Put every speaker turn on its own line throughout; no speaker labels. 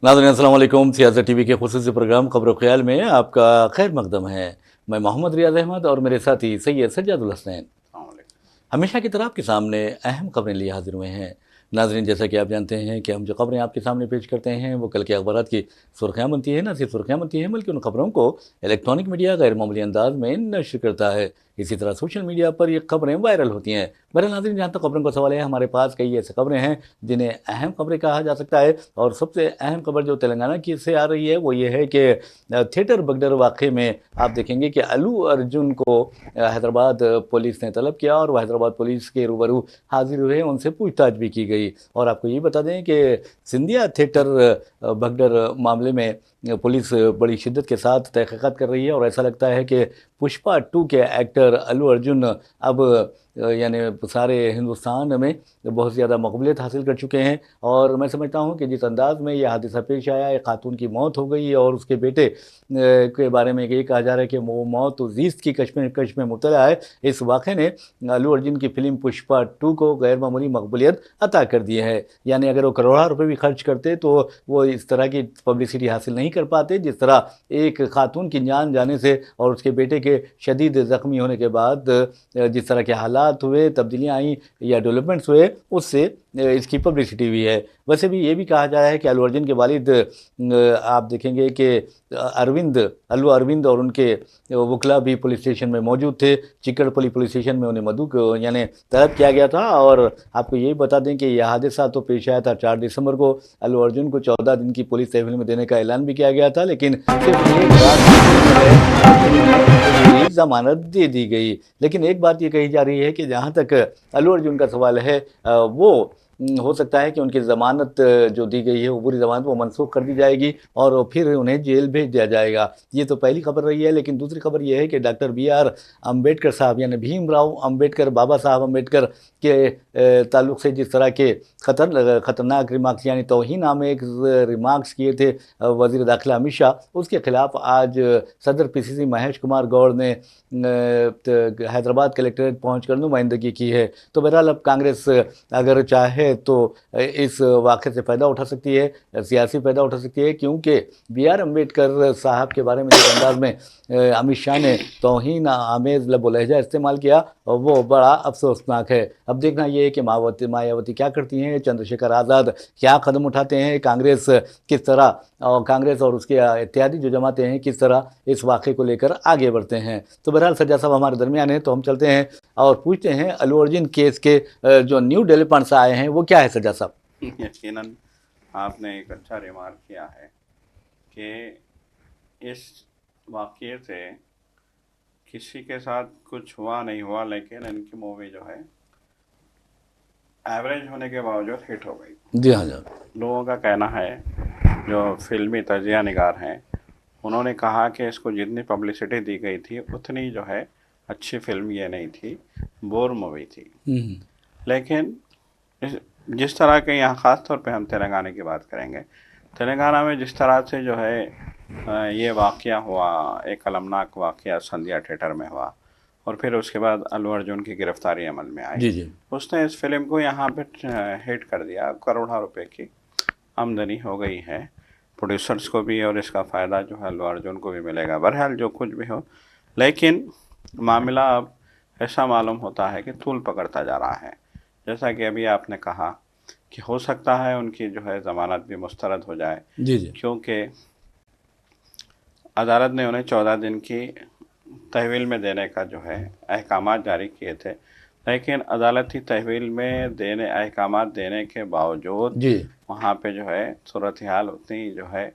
नाज़रीन अस्सलाम वालेकुम। सियासत टीवी के खुसूसी प्रोग्राम खबर ख्याल में आपका खैर मकदम है। मैं मोहम्मद रियाज अहमद और मेरे साथी सैयद सज्जादुल हसनैन हमेशा की तरह आपके सामने अहम खबरें लिए हाजिर हुए हैं। नाज़रीन, जैसा कि आप जानते हैं कि हम जो खबरें आपके सामने पेश करते हैं वो कल के अखबारात की सुर्खियाँ बनती है। न सिर्फ सुर्खियाँ बनती हैं बल्कि उन खबरों को इलेक्ट्रॉनिक मीडिया गैर मामूली अंदाज में नश्र करता है। इसी तरह सोशल मीडिया पर ये खबरें वायरल होती हैं। बहरहाल नाज़रीन, जहाँ तक खबरों का सवाल है, हमारे पास कई ऐसी खबरें हैं जिन्हें अहम खबरें कहा जा सकता है। और सबसे अहम खबर जो तेलंगाना की से आ रही है वो ये है कि थिएटर बगडर वाक़े में आप देखेंगे कि अल्लू अर्जुन को हैदराबाद पुलिस ने तलब किया और वह हैदराबाद पुलिस के रूबरू हाजिर हुए, उनसे पूछताछ भी की गई। और आपको ये बता दें कि सिंधिया थिएटर भगदड़ मामले में पुलिस बड़ी शिद्दत के साथ तहकीकात कर रही है और ऐसा लगता है कि पुष्पा 2 के एक्टर अल्लू अर्जुन अब यानी सारे हिंदुस्तान में बहुत ज़्यादा मकबूलियत हासिल कर चुके हैं। और मैं समझता हूँ कि जिस अंदाज़ में यह हादसा पेश आया, एक खातून की मौत हो गई और उसके बेटे के बारे में ये कहा जा रहा है कि वो मौत ज़ीस्त की कश में मुब्तला है। इस वाक़े ने अल्लू अर्जुन की फ़िल्म पुष्पा 2 को गैर मामूली मकबूलियत अता कर दी है। यानी अगर वो करोड़ों रुपए भी खर्च करते तो वो इस तरह की पब्लिसिटी हासिल नहीं कर पाते जिस तरह एक खातून की जान जाने से और उसके बेटे के शदीद ज़ख्मी होने के बाद जिस तरह के हालात हुए, तब्दीलियाँ आई या डेवलपमेंट्स हुए, उससे इसकी पब्लिसिटी हुई है। वैसे भी ये भी कहा जा रहा है कि अल्लू अर्जुन के वालिद आप देखेंगे कि अल्लू अरविंद और उनके वकला भी पुलिस स्टेशन में मौजूद थे। चिकड़पल्ली पुलिस स्टेशन में उन्हें मधु को यानी तलब किया गया था। और आपको यही बता दें कि यह हादसा तो पेश आया था 4 दिसंबर को। अल्लू अर्जुन को 14 दिन की पुलिस तहवील में देने का ऐलान भी किया गया था, लेकिन सिर्फ एक रात जमानत दे दी गई। लेकिन एक बात ये कही जा रही है कि जहाँ तक अल्लू अर्जुन का सवाल है वो हो सकता है कि उनकी ज़मानत जो दी गई है वो पूरी ज़मानत वो मनसूख कर दी जाएगी और फिर उन्हें जेल भेज दिया जाएगा। ये तो पहली खबर रही है। लेकिन दूसरी खबर ये है कि डॉक्टर BR अम्बेडकर साहब यानी भीमराव अम्बेडकर, बाबा साहब अम्बेडकर के ताल्लुक़ से जिस तरह के ख़तरनाक रिमार्क्स यानी तौहीन आमेज़ रिमार्क्स किए थे वज़ीर दाखिला अमित शाह, उसके ख़िलाफ़ आज सदर PCC महेश कुमार गौड़ ने हैदराबाद कलेक्ट्रेट पहुंचकर नुमाइंदगी की है। तो बहरहाल अब कांग्रेस अगर चाहे तो इस वाक़े से फ़ायदा उठा सकती है, सियासी फ़ायदा उठा सकती है, क्योंकि BR अम्बेडकर साहब के बारे में जिस अंदाज़ में अमित शाह ने तौहीन आमेज़ लब व लहजा इस्तेमाल किया वो बड़ा अफसोसनाक है। अब देखना ये है कि मायावती क्या करती हैं, चंद्रशेखर आज़ाद क्या कदम उठाते हैं, कांग्रेस किस तरह और कांग्रेस और उसके इत्यादि जो जमातें हैं किस तरह इस वाक़े को लेकर आगे बढ़ते हैं। तो बहरहाल सज्जा साहब हमारे दरमियान हैं, तो हम चलते हैं और पूछते हैं अल्लू अर्जुन केस के जो न्यू डेवलपमेंट्स आए हैं वो क्या है सज्जा साहब?
यकीनन आपने एक अच्छा रिमार्क किया है कि इस वाक़ये से किसी के साथ कुछ हुआ नहीं हुआ, लेकिन इनकी मूवी जो है एवरेज होने के बावजूद हिट हो गई।
जी हाँ जी।
लोगों का कहना है, जो फिल्मी तजिया निगार हैं, उन्होंने कहा कि इसको जितनी पब्लिसिटी दी गई थी उतनी जो है अच्छी फिल्म ये नहीं थी, बोर मूवी थी। लेकिन जिस तरह के यहाँ ख़ास तौर पे हम तेलंगाना की बात करेंगे, तेलंगाना में जिस तरह से जो है ये वाक़या हुआ, एक अलमनाक वाक़या संध्या थिएटर में हुआ और फिर उसके बाद अल्लू अर्जुन की गिरफ्तारी अमल में आई।
जी जी।
उसने इस फिल्म को यहाँ पे हिट कर दिया, करोड़ों रुपए की आमदनी हो गई है प्रोड्यूसर्स को भी और इसका फ़ायदा जो है अल्लू अर्जुन को भी मिलेगा। बहरहाल जो कुछ भी हो, लेकिन मामला अब ऐसा मालूम होता है कि तूल पकड़ता जा रहा है। जैसा कि अभी आपने कहा कि हो सकता है उनकी जो है ज़मानत भी मुस्तरद हो जाए,
जी जी।
क्योंकि अदालत ने उन्हें 14 दिन की तहवील में देने का जो है अहकामात जारी किए थे, लेकिन अदालती तहवील में अहकामात देने के बावजूद
जी
वहाँ पे जो है सूरत हाल उतनी जो है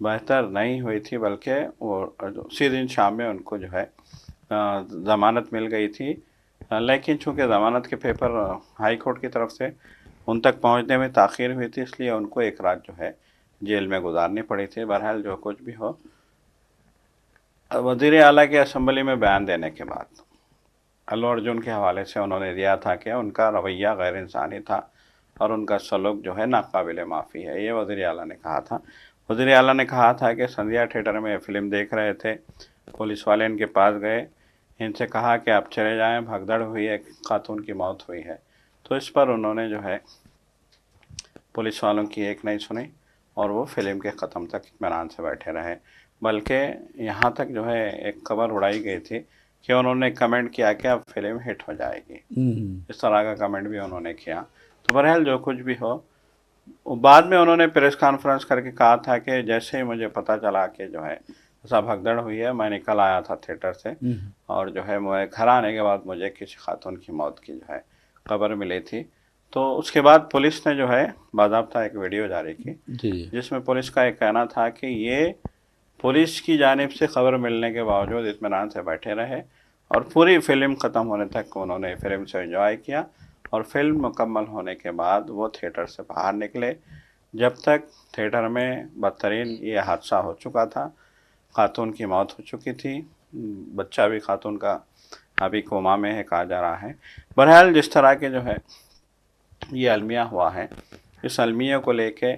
बेहतर नहीं हुई थी, बल्कि वो उसी दिन शाम में उनको जो है ज़मानत मिल गई थी। लेकिन चूँकि ज़मानत के पेपर हाई कोर्ट की तरफ से उन तक पहुँचने में ताख़ीर हुई थी, इसलिए उनको एक रात जो है जेल में गुजारनी पड़ी थी। बहरहाल जो कुछ भी हो, वज़ीर आला की असम्बली में बयान देने के बाद अल्लू अर्जुन के हवाले से उन्होंने दिया था कि उनका रवैया गैर इंसानी था और उनका सलूक जो है नाकाबिल माफ़ी है, ये वज़ीर आला ने कहा था। वज़ीर आला ने कहा था कि संध्या थिएटर में फ़िल्म देख रहे थे, पुलिस वाले इनके पास गए, इनसे कहा कि आप चले जाएं, भगदड़ हुई, एक खातून की मौत हुई है। तो इस पर उन्होंने जो है पुलिस वालों की एक नहीं सुनी اور وہ فلم کے ختم تک اطمینان سے بیٹھے رہے. بلکہ یہاں تک جو ہے ایک خبر اڑائی گئی تھی کہ انہوں نے کمنٹ کیا کہ اب فلم ہٹ ہو جائے گی. اس طرح کا کمنٹ بھی انہوں نے کیا. تو بہرحال جو کچھ بھی ہو، بعد میں انہوں نے پریس کانفرنس کر کے کہا تھا کہ جیسے ہی مجھے پتہ چلا کہ جو ہے ایسا بھگدڑ ہوئی ہے، میں نکل آیا تھا تھیٹر سے، اور جو ہے میں گھر آنے کے بعد مجھے کسی خاتون کی موت کی جو ہے خبر ملی تھی. تو اس کے بعد پولیس نے جو ہے باضابطہ ایک ویڈیو جاری کی، جس میں پولیس کا ایک کہنا تھا کہ یہ پولیس کی جانب سے خبر ملنے کے باوجود اطمینان سے بیٹھے رہے، اور پوری فلم ختم ہونے تک انہوں نے فلم سے انجوائے کیا، اور فلم مکمل ہونے کے بعد وہ تھیٹر سے باہر نکلے. جب تک تھیٹر میں بدترین یہ حادثہ ہو چکا تھا، خاتون کی موت ہو چکی تھی، بچہ بھی خاتون کا ابھی کوما میں ہے کہا جا رہا ہے. بہرحال جس طرح کے جو ہے یہ المیہ ہوا ہے، اس المیہ کو لے کے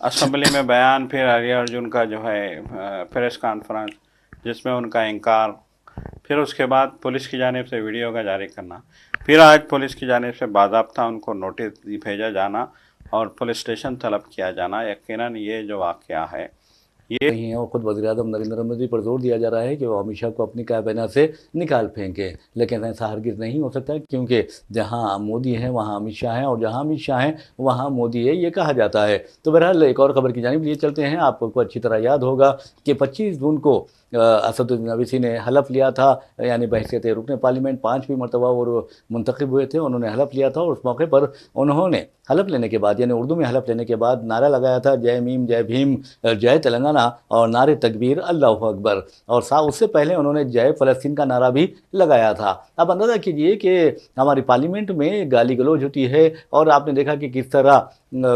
اسمبلی میں بیان، پھر علی ارجن کا جو ہے پریس کانفرنس جس میں ان کا انکار، پھر اس کے بعد پولیس کی جانب سے ویڈیو کا جاری کرنا، پھر آج پولیس کی جانب سے باضابطہ ان کو نوٹس بھیجا جانا اور پولیس اسٹیشن طلب کیا جانا، یقیناً یہ جو واقعہ ہے یہ
نہیں ہے. اور خود وزیر اعظم نریندر مودی پر زور دیا جا رہا ہے کہ وہ امت شاہ کو اپنی کابینہ سے نکال پھینکے، لیکن ایسا ہرگز نہیں ہو سکتا، کیونکہ جہاں مودی ہیں وہاں امت شاہ ہیں، اور جہاں امت شاہ ہیں وہاں مودی ہے، یہ کہا جاتا ہے. تو بہرحال ایک اور خبر کی جانب لیے چلتے ہیں. آپ کو اچھی طرح یاد ہوگا کہ 25 جون کو اسد الدین اویسی نے حلف لیا تھا، یعنی بحیثیت رکن پارلیمنٹ 5ویں مرتبہ وہ منتخب ہوئے تھے. انہوں نے حلف لیا تھا، اور اس موقع پر انہوں نے حلف لینے کے بعد، یعنی اردو میں حلف لینے کے بعد نعرہ لگایا تھا، جے میم جے بھیم جے تلنگانہ، اور نعرے تکبیر اللہ اکبر. اور اس سے پہلے انہوں نے جے فلسطین کا نعرہ بھی لگایا تھا. اب اندازہ کیجئے کہ ہماری پارلیمنٹ میں گالی گلوچ ہوتی ہے، اور آپ نے دیکھا کہ کس طرح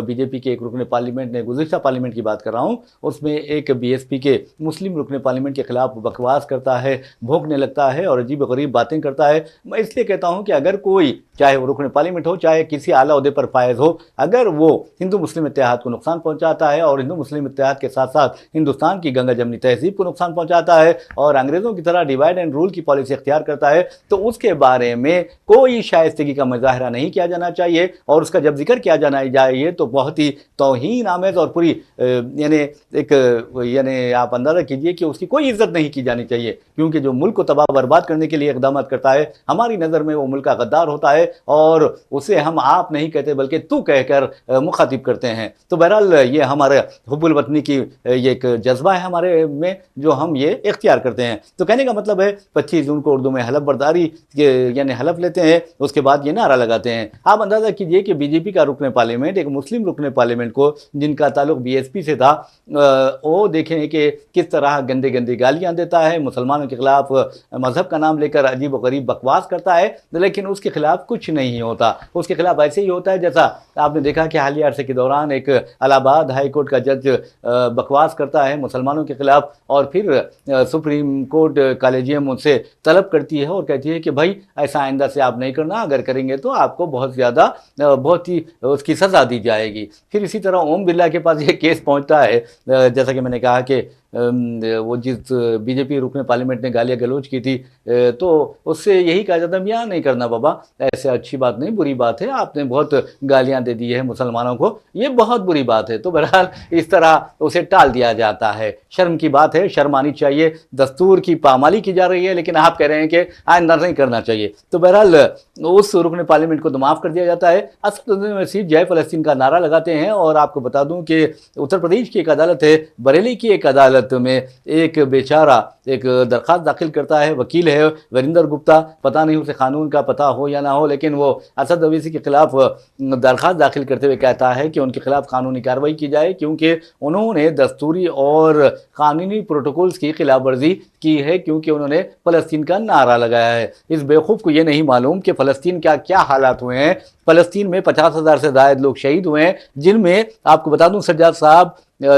بی جے پی کے ایک رکن پارلیمنٹ نے، گزشتہ پارلیمنٹ کی بات کر رہا ہوں، اس میں ایک بی ایس پی کے مسلم رکن پارلیمنٹ کے خلاف بکواس کرتا ہے، بھونکنے لگتا ہے اور عجیب غریب باتیں کرتا ہے. میں اس لیے کہتا ہوں کہ اگر کوئی، چاہے وہ رکن پارلیمنٹ ہو، چاہے کسی اعلیٰ عہدے پر فائز ہو، اگر وہ ہندو مسلم اتحاد کو نقصان پہنچاتا ہے، اور ہندو مسلم اتحاد کے ساتھ ساتھ ہندوستان کی گنگا جمنی تہذیب کو نقصان پہنچاتا ہے، اور انگریزوں کی طرح ڈیوائڈ اینڈ رول کی پالیسی اختیار کرتا ہے، تو اس کے بارے میں کوئی شائستگی کا مظاہرہ نہیں کیا جانا چاہیے. اور اس کا جب ذکر کیا جانا چاہیے تو بہت ہی توہین آمیز اور پوری یعنی آپ اندازہ کیجئے کہ اس کی کوئی عزت نہیں کی جانی چاہیے، کیونکہ جو ملک کو تباہ برباد کرنے کے لیے اقدامات کرتا ہے، ہماری نظر میں وہ ملک کا غدار ہوتا ہے، اور اسے ہم آپ نہیں کہتے بلکہ تو کہہ کر مخاطب کرتے ہیں. تو بہرحال یہ ہمارے حب الوطنی کی یہ ایک جذبہ ہے ہمارے میں، جو ہم یہ اختیار کرتے ہیں. تو کہنے کا مطلب ہے 25 جون کو اردو میں حلف برداری یعنی حلف لیتے ہیں، اس کے بعد یہ نعرہ لگاتے ہیں. آپ اندازہ کیجئے کہ بی جے پی کا رکن پارلیمنٹ، ایک مسلم رکن پارلیمنٹ کو، جن کا تعلق بی ایس پی سے تھا، وہ دیکھیں کہ کس طرح گندے گندی گالیاں دیتا ہے، مسلمانوں کے خلاف مذہب کا نام لے کر عجیب و غریب بکواس کرتا ہے، لیکن اس کے خلاف کچھ نہیں ہوتا. اس کے خلاف ایسے ہی ہوتا ہے جیسا آپ نے دیکھا کہ حالیہ عرصے کے دوران ایک الہ آباد ہائی کورٹ کا جج بکواس کرتا ہے مسلمانوں کے خلاف، اور پھر سپریم کورٹ کالجیم ان سے طلب کرتی ہے اور کہتی ہے کہ بھائی ایسا آئندہ سے آپ نہیں کرنا، اگر کریں گے تو آپ کو بہت زیادہ بہت ہی اس کی سزا دی جائے گی. پھر اسی طرح اوم برلا کے پاس یہ کیس پہنچتا ہے، جیسا کہ میں نے کہا کہ وہ جس بی جے پی رکن پارلیمنٹ نے گالیاں گلوچ کی تھی، تو اس سے یہی کہا جاتا ہے یہاں نہیں کرنا بابا، ایسے اچھی بات نہیں، بری بات ہے، آپ نے بہت گالیاں دے دی ہے مسلمانوں کو، یہ بہت بری بات ہے. تو بہرحال اس طرح اسے ٹال دیا جاتا ہے. شرم کی بات ہے، شرم آنی چاہیے. دستور کی پامالی کی جا رہی ہے، لیکن آپ کہہ رہے ہیں کہ آئندہ نہیں کرنا چاہیے. تو بہرحال اس رکن پارلیمنٹ کو تو معاف کر دیا جاتا ہے. اسد الدین اویسی جے فلسطین کا نعرہ لگاتے ہیں، اور آپ کو بتا دوں کہ اتر پردیش کی ایک عدالت ہے، بریلی کی ایک عدالت میں ایک بیچارہ ایک درخواست داخل کرتا ہے، وکیل ہے وریندر گپتا، پتہ نہیں اسے قانون کا پتہ ہو یا نہ ہو، لیکن وہ اسد اویسی کے خلاف درخواست داخل کرتے ہوئے کہتا ہے کہ ان کے خلاف قانونی کارروائی کی جائے، کیونکہ انہوں نے دستوری اور قانونی پروٹوکولز کی خلاف ورزی کی ہے، کیونکہ انہوں نے فلسطین کا نعرہ لگایا ہے. اس بیوقوف کو یہ نہیں معلوم کہ فلسطین کا کیا حالات ہوئے ہیں. فلسطین میں 50,000 سے زائد لوگ شہید ہوئے ہیں، جن میں آپ کو بتا دوں سجاد صاحب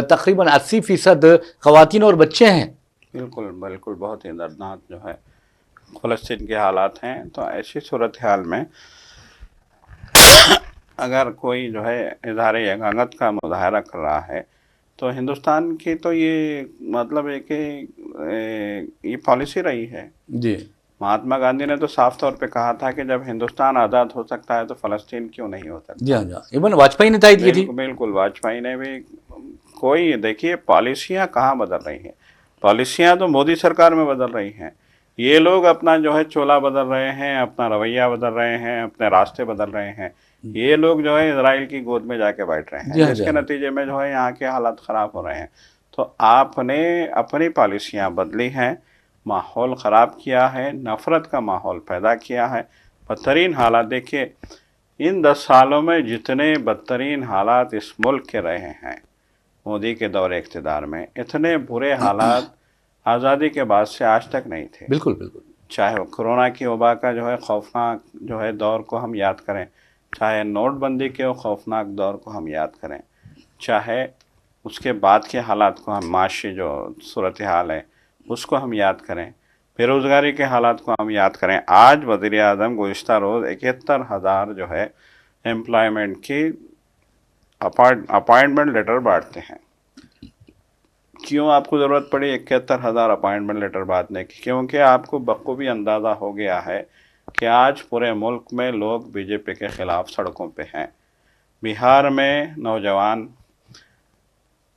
تقریباً 80% خواتین اور بچے ہیں.
بالکل بالکل، بہت ہی دردناک جو ہے فلسطین کے حالات ہیں. تو ایسی صورتحال میں اگر کوئی جو ہے اظہار یگانت کا مظاہرہ کر رہا ہے، تو ہندوستان کی تو یہ مطلب ہے کہ یہ پالیسی رہی ہے.
جی،
مہاتما گاندھی نے تو صاف طور پہ کہا تھا کہ جب ہندوستان آزاد ہو سکتا ہے تو فلسطین کیوں نہیں ہو سکتا.
جی ہاں، ایون واجپئی نے تائید کی تھی.
بالکل، واجپئی نے بھی कोई देखिए पॉलिसियां कहाँ बदल रही हैं, पॉलिसियां तो मोदी सरकार में बदल रही हैं। ये लोग अपना जो है चोला बदल रहे हैं, अपना रवैया बदल रहे हैं, अपने रास्ते बदल रहे हैं। ये लोग जो है इजराइल की गोद में जाके बैठ रहे हैं,
जी हाँ,
जिसके नतीजे में जो है यहाँ के हालात ख़राब हो रहे हैं। तो आपने अपनी पॉलिसियां बदली हैं, माहौल ख़राब किया है, नफ़रत का माहौल पैदा किया है, बदतरीन हालात। देखिए इन 10 सालों में जितने बदतरीन हालात इस मुल्क के रहे हैं मोदी के दौरे इक़्तिदार में, इतने बुरे हालात आज़ादी के बाद से आज तक नहीं थे।
बिल्कुल बिल्कुल।
चाहे वो कोरोना की वबा का जो है खौफनाक जो है दौर को हम याद करें, चाहे नोटबंदी के वो खौफनाक दौर को हम याद करें, चाहे उसके बाद के हालात को हम, माशी जो सूरत हाल है उसको हम याद करें, बेरोज़गारी के हालात को हम याद करें। आज वज़ीर-ए-आज़म गुज़िश्ता रोज़ 71,000 जो है एम्प्लॉयमेंट की अपॉइंटमेंट लेटर बांटते हैं। क्यों आपको ज़रूरत पड़ी 71,000 अपॉइंटमेंट लेटर बांटने की? क्योंकि आपको बखूबी अंदाज़ा हो गया है कि आज पूरे मुल्क में लोग बीजेपी के ख़िलाफ़ सड़कों पे हैं। बिहार में नौजवान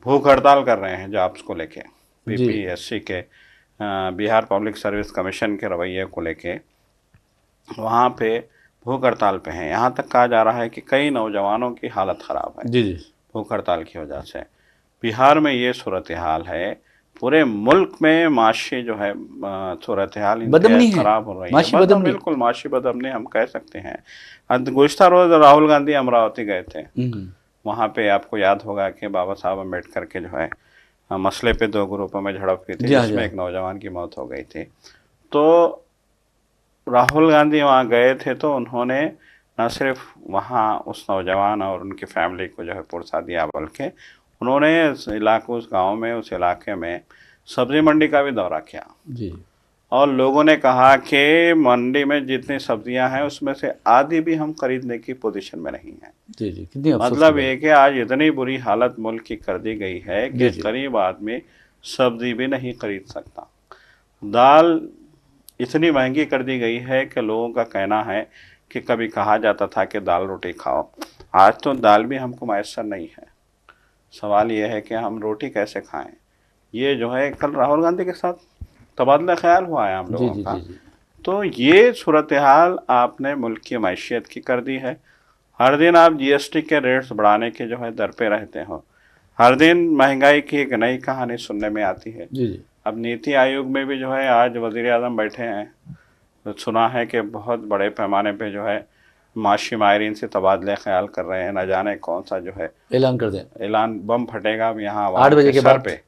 भूख हड़ताल कर रहे हैं जॉब्स को लेके, बीपीएससी के बिहार पब्लिक सर्विस कमीशन के रवैये को लेके वहाँ पे भूख हड़ताल पे हैं। यहाँ तक कहा जा रहा है कि कई नौजवानों की हालत ख़राब है
जी जी
भूख हड़ताल की वजह से। बिहार में ये सूरत हाल है, पूरे मुल्क में माशी जो है सूरत हाल
बदमनी है,
ख़राब हो रही है।
माशी बदमनी।
बिल्कुल माशी बदमनी हम कह सकते हैं। गुज़िश्ता रोज़ राहुल गांधी अमरावती गए थे, वहाँ पे आपको याद होगा कि बाबा साहब अम्बेडकर के जो है मसले पे 2 ग्रुपों में झड़प हुई थी, जिसमें एक नौजवान की मौत हो गई थी। तो राहुल गांधी वहाँ गए थे तो उन्होंने न सिर्फ वहाँ उस नौजवान और उनकी फैमिली को जो है पुरसा दिया, बल्कि उन्होंने उस गांव में, उस इलाके में सब्ज़ी मंडी का भी दौरा किया
जी।
और लोगों ने कहा कि मंडी में जितनी सब्जियां हैं उसमें से आधी भी हम खरीदने की पोजीशन में नहीं हैं।
जी जी, कितनी अफसोस
मतलब
की
ये कि आज इतनी बुरी हालत मुल्क की कर दी गई है कि गरीब आदमी सब्जी भी नहीं खरीद सकता। दाल इतनी महंगी कर दी गई है कि लोगों का कहना है कि कभी कहा जाता था कि दाल रोटी खाओ, आज तो दाल भी हमको मैसर नहीं है। सवाल ये है कि हम रोटी कैसे खाएं। ये जो है कल राहुल गांधी के साथ तबादला ख्याल हुआ है हम लोगों का। तो ये सूरत हाल आपने मुल्क की मैशियत की कर दी है। हर दिन आप जीएसटी के रेट्स बढ़ाने के जो है दर पे रहते हो, हर दिन महंगाई की एक नई कहानी सुनने में आती है। अब नीति आयोग में भी जो है आज वज़ीर-ए-आज़म बैठे हैं, तो सुना है कि बहुत बड़े पैमाने पे जो है माशी माहिरीन से तबादले ख्याल कर रहे हैं। न जाने कौन सा जो है
ऐलान कर दें,
ऐलान बम फटेगा अब यहाँ
8 बजे के बाद
पे,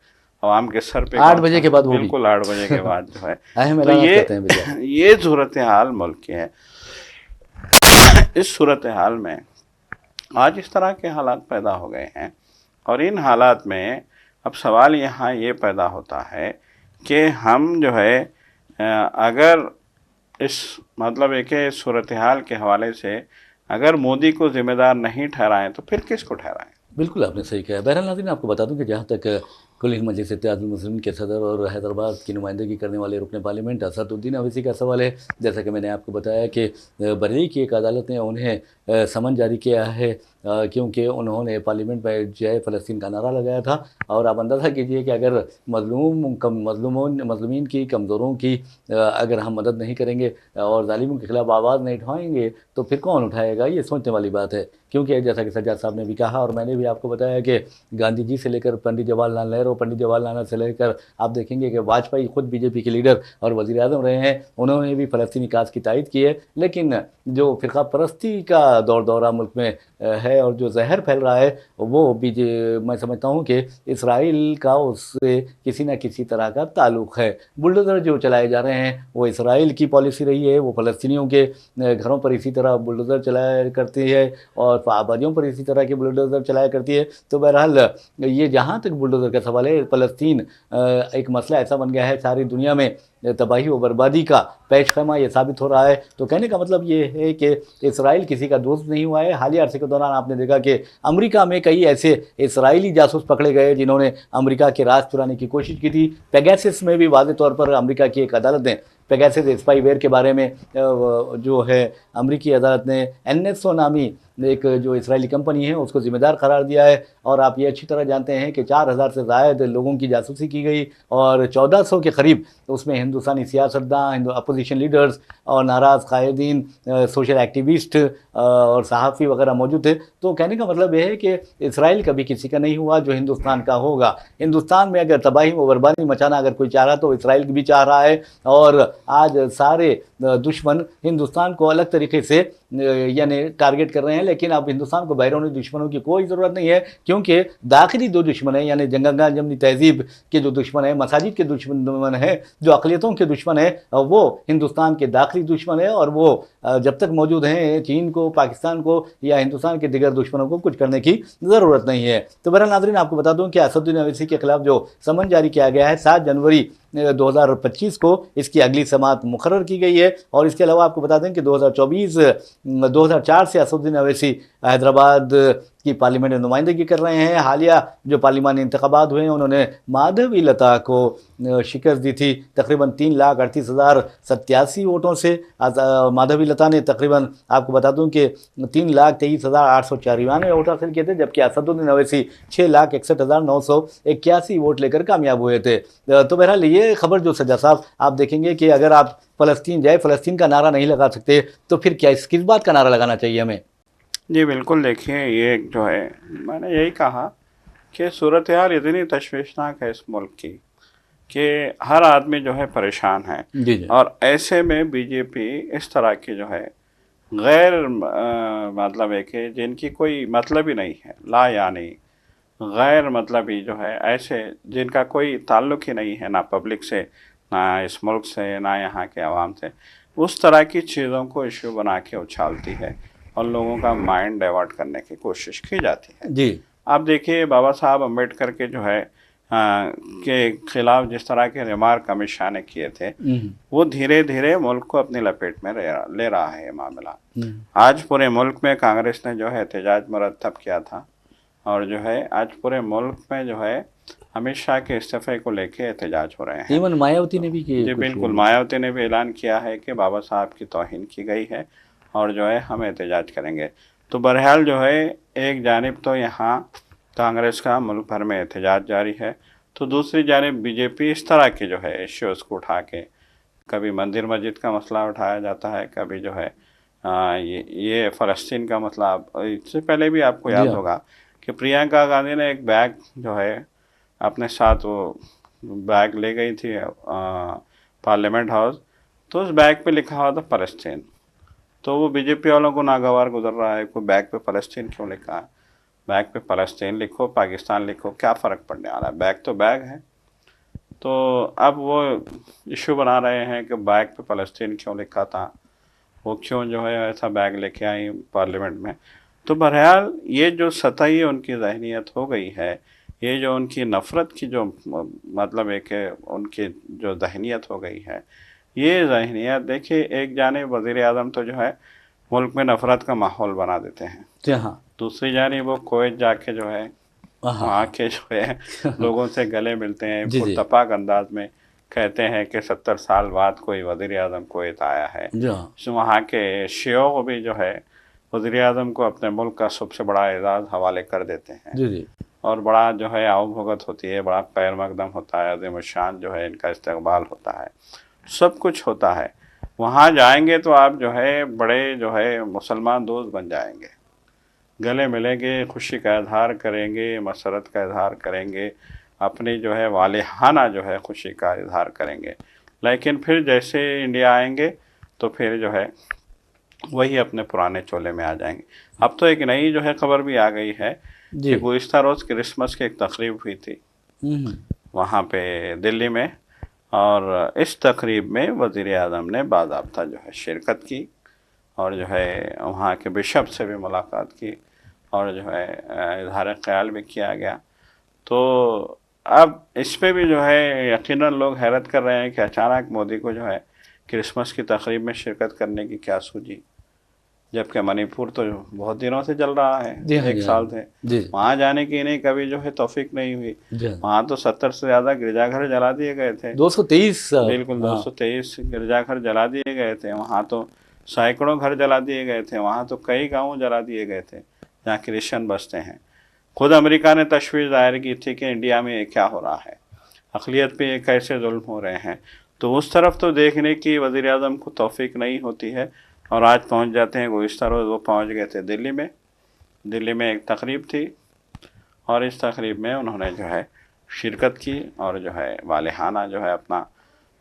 आवाम के सर पे
8 बजे के बाद,
बिल्कुल 8 बजे के बाद जो है
तो
ये सूरत हाल मुल्क की है। इस सूरत हाल में आज इस तरह के हालात पैदा हो गए हैं और इन हालात में अब सवाल यहाँ ये पैदा होता है कि हम जो है अगर इस मतलब एक सूरत हाल के हवाले से अगर मोदी को ज़िम्मेदार नहीं ठहराएं तो फिर किसको ठहराएं? बिल्कुल
आपने सही कहा। बहरहाल नाज़रीन, आपको बता दूं कि जहाँ तक कुल हिंद मजलिस इत्तेहादुल मुस्लिमीन के सदर और हैदराबाद की नुमाइंदगी करने वाले रुकन पार्लियामेंट असदुद्दीन ओवैसी का सवाल है, जैसा कि मैंने आपको बताया कि बरेली की एक अदालत ने उन्हें समन जारी किया है क्योंकि उन्होंने पार्लियामेंट में जय फ़लस्तीन का नारा लगाया था। और आप अंदाज़ा कीजिए कि अगर मज़लूमीन की, कमज़ोरों की अगर हम मदद नहीं करेंगे और ज़ालिमों के ख़िलाफ़ आवाज़ नहीं उठाएंगे तो फिर कौन उठाएगा? ये सोचने वाली बात है। क्योंकि जैसा कि सज्जाद साहब ने भी कहा और मैंने भी आपको बताया कि गांधी जी से लेकर पंडित जवाहरलाल नेहरू, पंडित जवाहरलाल नेहरू से लेकर आप देखेंगे कि वाजपेयी खुद बीजेपी के लीडर और वज़ीर आज़म रहे हैं, उन्होंने भी फ़लस्तीनी काज की तायद की है। लेकिन जो फ़िरक़ा परस्ती का दौरा मुल्क में है और जो जहर फैल रहा है वो मैं समझता हूँ कि इसराइल का उससे किसी न किसी तरह का ताल्लुक़ है। बुलडोज़र जो चलाए जा रहे हैं वो इसराइल की पॉलिसी रही है, वो फ़लस्तीनियों के घरों पर इसी तरह बुलडोज़र चलाया करती है और आबादियों पर इसी तरह के बुलडोज़र चलाया करती है। तो बहरहाल ये जहाँ तक बुलडोज़र का सवाल है, फ़लस्तीन एक मसला ऐसा बन गया है, सारी दुनिया में तबाही व बर्बादी का पेशखैमा ये साबित हो रहा है। तो कहने का मतलब ये है कि इसराइल किसी का दोस्त नहीं हुआ है। हालिया अरसे के दौरान आपने देखा कि अमेरिका में कई ऐसे इसराइली जासूस पकड़े गए जिन्होंने अमेरिका के राज चुराने की कोशिश की थी। पेगासस में भी वाज़ेह तौर पर अमेरिका की एक अदालत ने पेगासस स्पाईवेयर के बारे में जो है अमेरिकी अदालत ने NSO नामी ایک جو اسرائیلی کمپنی ہے اس کو ذمہ دار قرار دیا ہے، اور آپ یہ اچھی طرح جانتے ہیں کہ 4,000 سے زائد لوگوں کی جاسوسی کی گئی، اور 1400 کے قریب اس میں ہندوستانی سیاستداں، اپوزیشن لیڈرز اور ناراض قائدین، سوشل ایکٹیوسٹ اور صحافی وغیرہ موجود تھے۔ تو کہنے کا مطلب یہ ہے کہ اسرائیل کبھی کسی کا نہیں ہوا جو ہندوستان کا ہوگا۔ ہندوستان میں اگر تباہی و بربادی مچانا اگر کوئی چاہ رہا تو اسرائیل بھی چاہ رہا ہے، اور آج سارے دشمن ہندوستان کو الگ طریقے سے یعنی ٹارگٹ کر رہے ہیں، لیکن اب ہندوستان کو بیرونی دشمنوں کی کوئی ضرورت نہیں ہے، کیونکہ داخلی دو دشمن ہیں، یعنی جنگل جمنی تہذیب کے جو دشمن ہیں، مساجد کے دشمن ہیں، جو اقلیتوں کے دشمن ہیں، وہ ہندوستان کے داخلی دشمن ہیں، اور وہ جب تک موجود ہیں چین کو، پاکستان کو یا ہندوستان کے دیگر دشمنوں کو کچھ کرنے کی ضرورت نہیں ہے۔ تو بہرحال ناظرین، آپ کو بتا دوں کہ اسد الدین اویسی کے خلاف جو سمن جاری کیا گیا ہے 7 جنوری 2025 کو اس کی اگلی سماعت مقرر کی گئی ہے، اور اس کے علاوہ آپ کو بتا دیں کہ 2004 سے اسد الدین اویسی حیدرآباد کی پارلیمنٹ میں نمائندگی کر رہے ہیں۔ حالیہ جو پارلیمانی انتخابات ہوئے ہیں انہوں نے مادھوی لتا کو شکست دی تھی تقریباً 3,38,087 ووٹوں سے۔ مادھوی لتا نے تقریباً آپ کو بتا دوں کہ 3,23,894 ووٹ حاصل کیے تھے، جبکہ اسد الدین اویسی 6,61,981 ووٹ لے کر کامیاب ہوئے تھے۔ تو بہرحال یہ خبر جو سجا صاحب آپ دیکھیں گے کہ اگر آپ فلسطین جائے، فلسطین کا نعرہ نہیں لگا سکتے تو پھر کس بات کا نعرہ لگانا چاہیے ہمیں؟
جی بالکل، دیکھیے یہ جو ہے میں نے یہی کہا کہ صورتحال اتنی تشویشناک ہے اس ملک کی کہ ہر آدمی جو ہے پریشان ہے، اور ایسے میں بی جے پی اس طرح کی جو ہے غیر مطلب ہے کہ جن کی کوئی مطلب ہی نہیں ہے، لا یعنی غیر مطلبی جو ہے، ایسے جن کا کوئی تعلق ہی نہیں ہے نہ پبلک سے، نہ اس ملک سے، نہ یہاں کے عوام سے، اس طرح کی چیزوں کو ایشو بنا کے اچھالتی ہے اور لوگوں کا مائنڈ ڈائیورٹ کرنے کی کوشش کی جاتی ہے۔
جی
آپ دیکھیے بابا صاحب امبیڈکر کے جو ہے کے خلاف جس طرح کے ریمارک امت شاہ نے کیے تھے، وہ دھیرے دھیرے ملک کو اپنی لپیٹ میں لے رہا ہے یہ معاملہ۔ آج پورے ملک میں کانگریس نے جو ہے احتجاج مرتب کیا تھا، اور جو ہے آج پورے ملک میں جو ہے امت شاہ کے استعفے کو لے کے احتجاج ہو رہے ہیں۔
ایون مایاوتی نے بھی
جی بالکل، مایاوتی نے بھی اعلان کیا ہے کہ بابا صاحب کی توہین کی گئی ہے اور جو ہے ہم احتجاج کریں گے۔ تو بہرحال جو ہے ایک جانب تو یہاں کانگریس کا ملک بھر میں احتجاج جاری ہے، تو دوسری جانب بی جے پی اس طرح کے جو ہے ایشوز کو اٹھا کے، کبھی مندر مسجد کا مسئلہ اٹھایا جاتا ہے، کبھی جو ہے یہ فلسطین کا مسئلہ۔ اس سے پہلے بھی آپ کو یاد ہوگا کہ پرینکا گاندھی نے ایک بیگ جو ہے اپنے ساتھ وہ بیگ لے گئی تھی پارلیمنٹ ہاؤس، تو اس بیگ پہ لکھا ہوا تھا فلسطین۔ تو وہ بی جے پی والوں کو ناگوار گزر رہا ہے، کوئی بیگ پہ فلسطین کیوں لکھا ہے؟ بیگ پہ فلسطین لکھو، پاکستان لکھو، کیا فرق پڑنے والا ہے؟ بیگ تو بیگ ہے۔ تو اب وہ ایشو بنا رہے ہیں کہ بیگ پہ فلسطین کیوں لکھا تھا، وہ کیوں جو ہے ایسا بیگ لے کے آئی پارلیمنٹ میں۔ تو بہرحال یہ جو سطحی ان کی ذہنیت ہو گئی ہے، یہ جو ان کی نفرت کی جو مطلب ہے کہ ان کی جو ذہنیت ہو گئی ہے، یہ ذہنیت دیکھیے ایک جانب وزیر اعظم تو جو ہے ملک میں نفرت کا ماحول بنا دیتے ہیں، دوسری جانب وہ کویت جا کے جو ہے وہاں کے جو ہے لوگوں سے گلے ملتے ہیں، پرتپاک انداز میں کہتے ہیں کہ 70 سال بعد کوئی وزیر اعظم کویت آیا ہے۔ وہاں کے شیعوں کو بھی جو ہے وزیر اعظم کو اپنے ملک کا سب سے بڑا اعزاز حوالے کر دیتے ہیں، اور بڑا جو ہے آؤ بھگت ہوتی ہے، بڑا خیر مقدم ہوتا ہے، عظیم الشان جو ہے ان کا استقبال ہوتا ہے، سب کچھ ہوتا ہے۔ وہاں جائیں گے تو آپ جو ہے بڑے جو ہے مسلمان دوست بن جائیں گے، گلے ملیں گے، خوشی کا اظہار کریں گے، مسرت کا اظہار کریں گے، اپنی جو ہے والہانہ جو ہے خوشی کا اظہار کریں گے۔ لیکن پھر جیسے انڈیا آئیں گے تو پھر جو ہے وہی اپنے پرانے چولے میں آ جائیں گے۔ اب تو ایک نئی جو ہے خبر بھی آ گئی ہے کہ گزشتہ روز کرسمس کی ایک تقریب ہوئی تھی وہاں پہ دلی میں، اور اس تقریب میں وزیر اعظم نے باضابطہ جو ہے شرکت کی، اور جو ہے وہاں کے بشپ سے بھی ملاقات کی، اور جو ہے اظہار خیال بھی کیا گیا۔ تو اب اس پہ بھی جو ہے یقیناً لوگ حیرت کر رہے ہیں کہ اچانک مودی کو جو ہے کرسمس کی تقریب میں شرکت کرنے کی کیا سوجی، جبکہ منی پور تو بہت دنوں سے چل رہا ہے، 1 سال سے وہاں جانے کی انہیں کبھی جو ہے توفیق نہیں ہوئی۔ وہاں تو 70 سے زیادہ گرجا گھر جلا دیے گئے تھے،
223
بالکل 223 گرجا گھر جلا دیے گئے تھے۔ وہاں تو सैकड़ों घर जला दिए गए थे, वहाँ तो कई गांव जला दिए गए थे जहाँ क्रिश्चियन बसते हैं। खुद अमेरिका ने तशवीश जाहिर की थी कि इंडिया में ये क्या हो रहा है, अक़लियत पे ये कैसे जुल्म हो रहे हैं। तो उस तरफ तो देखने की वज़ीर आज़म को तौफीक नहीं होती है, और आज पहुँच जाते हैं। गुज़िश्ता रोज़ वो पहुँच गए थे दिल्ली में। दिल्ली में एक तकरीब थी, और इस तकरीब में उन्होंने जो है शिरकत की, और जो है वालिहाना जो है अपना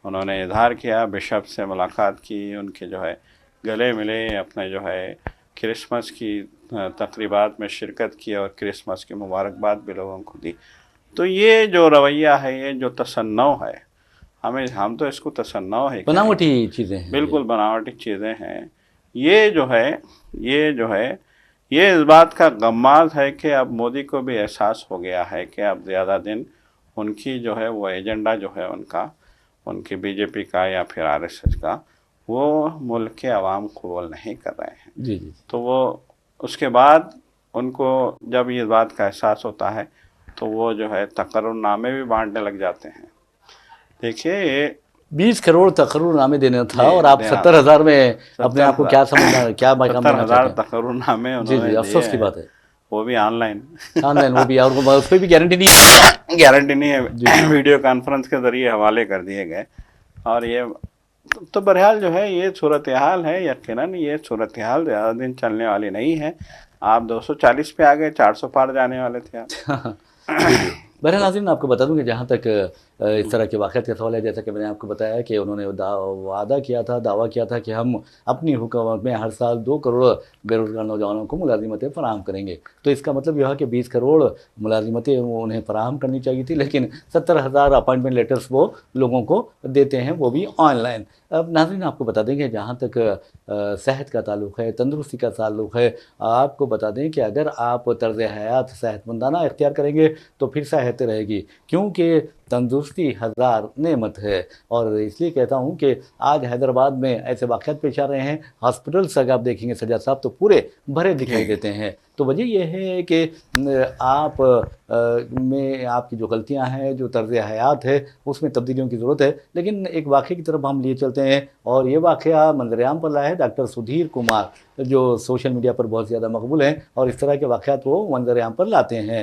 उन्होंने इजहार किया, बिशप से मुलाकात की, उनके जो है गले मिले, अपने जो है क्रिसमस की तकरीबात में शिरकत की, और क्रिसमस की मुबारकबाद भी लोगों को दी। तो ये जो रवैया है, ये जो तसन्नो है, हम तो इसको तसन्नो है,
बनावटी चीज़ें हैं,
बिल्कुल बनावटी चीज़ें हैं। ये जो है ये इस बात का गम्माज़ है कि अब मोदी को भी एहसास हो गया है कि अब ज़्यादा दिन उनकी जो है वो एजेंडा जो है उनकी बीजेपी का या फिर आरएसएस का, वो मुल्क के अवाम को कबूल नहीं कर रहे हैं।
जी जी।
तो वो उसके बाद उनको जब ये बात का एहसास होता है तो वो जो है तकर्रुरनामे भी बांटने लग जाते हैं। देखिए ये
20 करोड़ तकर्रुरनामे देना था, और आप 70,000 में अपने आप को क्या समझना, क्या बात
70,000 तकर्रुरनामे
जी जी, अफसोस की बात है।
वो भी ऑनलाइन
वो भी, और उस पर भी गारंटी नहीं
है, वीडियो कॉन्फ्रेंस के ज़रिए हवाले कर दिए गए। और ये तो बहरहाल जो है ये सूरत हाल है। यकीनन ये सूरत हाल ज़्यादा दिन चलने वाली नहीं है। आप 240 पे आ गए, 400 पार जाने वाले थे आप।
बहरहाल नाज़रीन, आपको बता दूं कि जहाँ तक इस तरह के वाक़यात का सवाल है, जैसा कि मैंने आपको बताया कि उन्होंने दावा किया था कि हम अपनी हुकूमत में हर साल 2 करोड़ बेरोज़गार नौजवानों को मुलाज़िमतें फ़राहम करेंगे। तो इसका मतलब यह है कि 20 करोड़ मुलाज़िमतें उन्हें फ़राहम करनी चाहिए थी, लेकिन 70,000 अपॉइंटमेंट लेटर्स वो लोगों को देते हैं, वो भी ऑनलाइन। अब नाज़रीन, आपको बता दें कि जहाँ तक सेहत का ताल्लुक़ है, तंदुरुस्ती का ताल्लुक़ है, आपको बता दें कि अगर आप तर्ज़ हयात सेहतमंदाना इख्तियार करेंगे तो फिर सेहत रहेगी, क्योंकि तंदुरुस्ती हज़ार नेमत है। और इसलिए कहता हूँ कि आज हैदराबाद में ऐसे वाक़यात पेश आ रहे हैं, हॉस्पिटल्स अगर आप देखेंगे सज्जाद साहब तो पूरे भरे दिखाई देते हैं। तो वजह यह है कि आप में आपकी जो गलतियां हैं, जो तर्ज़ हयात है, उसमें तब्दीलियों की ज़रूरत है। लेकिन एक वाक़े की तरफ हम लिए चलते हैं, और ये वाक़या मंज़र-ए-आम पर लाया है डॉक्टर सुधीर कुमार, जो सोशल मीडिया पर बहुत ज़्यादा मकबूल हैं, और इस तरह के वाक़यात वो मंज़र-ए-आम पर लाते हैं।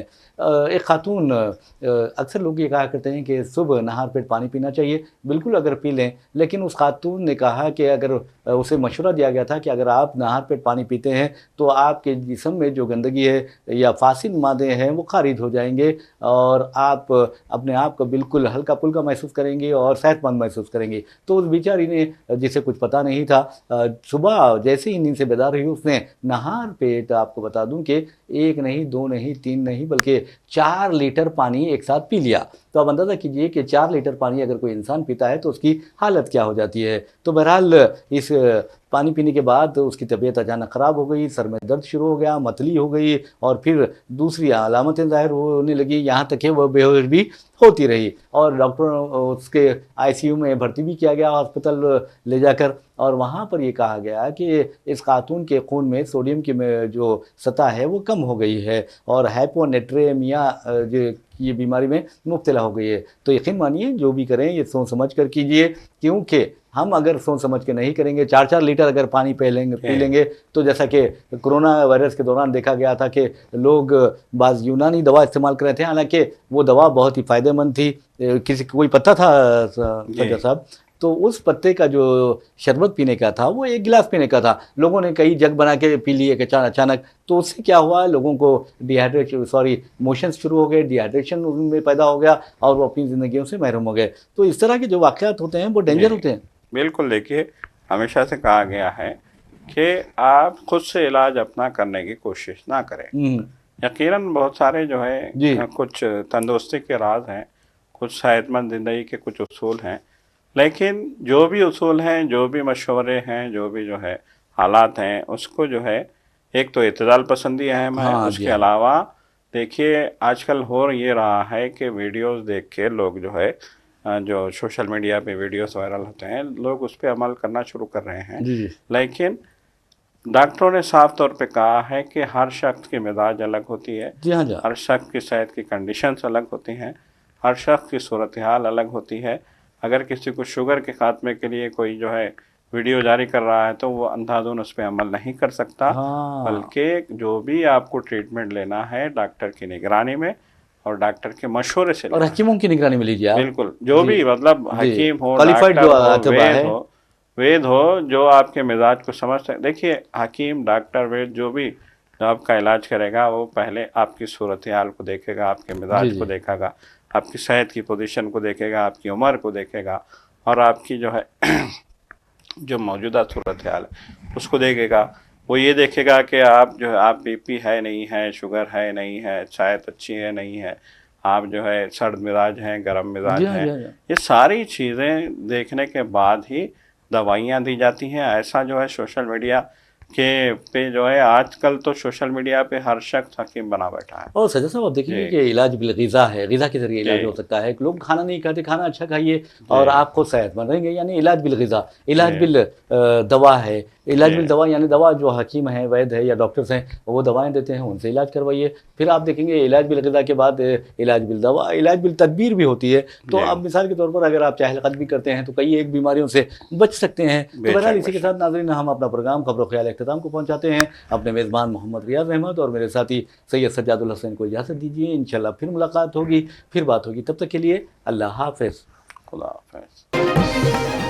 एक खातून, अक्सर लोग ये कहा करते हैं कि सुबह नहार पेट पानी पीना चाहिए, बिल्कुल अगर पी लें, लेकिन उस खातून ने कहा कि अगर उसे मशवरा दिया गया था कि अगर आप नहार पेट पानी पीते हैं तो आपके जिस्म में जो गंदगी है या फासिद मादे हैं वो खारिज हो जाएंगे, और आप अपने आप को बिल्कुल हल्का फुल्का महसूस करेंगे और सेहतमंद महसूस करेंगे। तो उस बेचारी ने, जिसे कुछ पता नहीं था, सुबह जैसे ही नींद से बेदार हुई, उसने नहार पेट, आपको बता दूं कि 1 नहीं, 2 नहीं, 3 नहीं, बल्कि 4 लीटर पानी एक साथ पी लिया। तो आप अंदाज़ा कीजिए कि 4 लीटर पानी अगर कोई इंसान पीता है तो उसकी हालत क्या हो जाती है। तो बहरहाल इस पानी पीने के बाद उसकी तबीयत अचानक ख़राब हो गई, सर में दर्द शुरू हो गया, मतली हो गई, और फिर दूसरी अलामतें ज़ाहिर होने लगी, यहाँ तक कि वह बेहोश भी होती रही, और डॉक्टर उसके आईसीयू में भर्ती भी किया गया हॉस्पिटल ले जाकर। और वहाँ पर ये कहा गया कि इस खातून के खून में सोडियम की जो सतह है वो कम हो गई है, और हाइपोनेट्रेमिया ये बीमारी में मुब्तला हो गई है। तो यकीन मानिए, जो भी करें ये सोच समझ कर कीजिए, क्योंकि हम अगर सोच समझ के नहीं करेंगे, 4-4 लीटर अगर पानी पी लेंगे तो जैसा कि कोरोना वायरस के दौरान देखा गया था कि लोग बाज़ यूनानी दवा इस्तेमाल कर रहे थे, हालांकि वो दवा बहुत ही फ़ायदेमंद थी। किसी कोई पत्ता था सज्जा साहब, तो उस पत्ते का जो शरबत पीने का था वो 1 गिलास पीने का था, लोगों ने कई जग बना के पी लिए अचानक। तो उससे क्या हुआ, लोगों को मोशंस शुरू हो गए, डिहाइड्रेशन उनमें पैदा हो गया, और वो अपनी ज़िंदगियों से महरूम हो गए। तो इस तरह के जो वाक़यात होते हैं वो डेंजर होते हैं।
बिल्कुल, देखिए हमेशा से कहा गया है कि आप खुद से इलाज अपना करने की कोशिश ना करें। यकीनन बहुत सारे जो है कुछ तंदुरुस्ती के राज हैं, कुछ सेहतमंद ज़िंदगी के कुछ उसूल हैं, लेकिन जो भी उसूल हैं, जो भी मशवरे हैं, जो भी जो है हालात हैं, उसको जो है एक तो इत्तेदाल पसंदी अहम है। उसके अलावा देखिए आजकल हो ये रहा है कि वीडियोस देख के लोग जो है, जो सोशल मीडिया पे वीडियोस वायरल होते हैं, लोग उस पर अमल करना शुरू कर रहे हैं। लेकिन डॉक्टरों ने साफ तौर पे कहा है कि हर शख्स की मिजाज अलग होती है, हर शख्स की सेहत की कंडीशंस अलग होती हैं, हर शख्स की सूरत हाल अलग होती है। अगर किसी को शुगर के खात्मे के लिए कोई जो है ویڈیو جاری کر رہا ہے تو وہ اندھادھند اس پہ عمل نہیں کر سکتا،
ہاں
بلکہ جو بھی آپ کو ٹریٹمنٹ لینا ہے ڈاکٹر کی نگرانی میں اور ڈاکٹر کے مشورے سے
اور
لینا ہے۔
حکیموں کی نگرانی میں لیجیے آپ،
بالکل، جو بھی مطلب
جی
حکیم ہو،
qualified
ڈاکٹر
جو
ہو،
اطباء ہے،
وید ہو جو آپ کے مزاج کو سمجھ سکتے۔ دیکھیے حکیم، ڈاکٹر، وید جو بھی جو آپ کا علاج کرے گا وہ پہلے آپ کی صورتحال کو دیکھے گا، آپ کے
جی
مزاج
جی
کو دیکھے گا، آپ کی صحت کی پوزیشن کو دیکھے گا، آپ کی عمر کو دیکھے گا، اور آپ کی جو ہے جو موجودہ صورتحال ہے اس کو دیکھے گا۔ وہ یہ دیکھے گا کہ آپ جو ہے آپ بی پی ہے نہیں ہے، شوگر ہے نہیں ہے، صحت اچھی ہے نہیں ہے، آپ جو ہے سرد مزاج ہیں، گرم
جی
مزاج
ہاں
ہیں،
جی ہاں جی ہاں۔
یہ ساری چیزیں دیکھنے کے بعد ہی دوائیاں دی جاتی ہیں۔ ایسا جو ہے سوشل میڈیا کے پہ جو ہے آج کل تو سوشل میڈیا پہ ہر شخص حکیم بنا بیٹھا ہے۔
اور سجاد صاحب آپ دیکھیں گے
جی
کہ علاج بالغذا ہے، غذا کے ذریعے علاج
جی
ہو سکتا ہے۔ لوگ کھانا نہیں کھاتے، کھانا اچھا کھائیے اور
جی
آپ کو صحت مند رہیں گے، یعنی علاج بالغذا، علاج
جی
بالدوا ہے۔ علاج
جی
بالدوا یعنی دوا جو حکیم ہیں، وید ہے یا ڈاکٹرز ہیں وہ دوائیں دیتے ہیں، ان سے علاج کروائیے۔ پھر آپ دیکھیں گے علاج بالغذا کے بعد علاج بالدوا، علاج بالتدبیر بھی ہوتی ہے۔ تو
جی
اب مثال کے طور پر اگر آپ چاہل قدمی کرتے ہیں تو کئی ایک بیماریوں سے بچ سکتے ہیں۔ تو
بے
بہرحال
شک
اسی
بے
کے
شک۔
ساتھ ناظرین ہم اپنا پروگرام خبر و خیال اختتام کو پہنچاتے ہیں۔ اپنے میزبان محمد ریاض احمد اور میرے ساتھی سید سجاد الحسین کو اجازت دیجیے، انشاءاللہ پھر ملاقات ہوگی، پھر بات ہوگی، تب تک کے لیے اللہ حافظ۔
خدا حافظ۔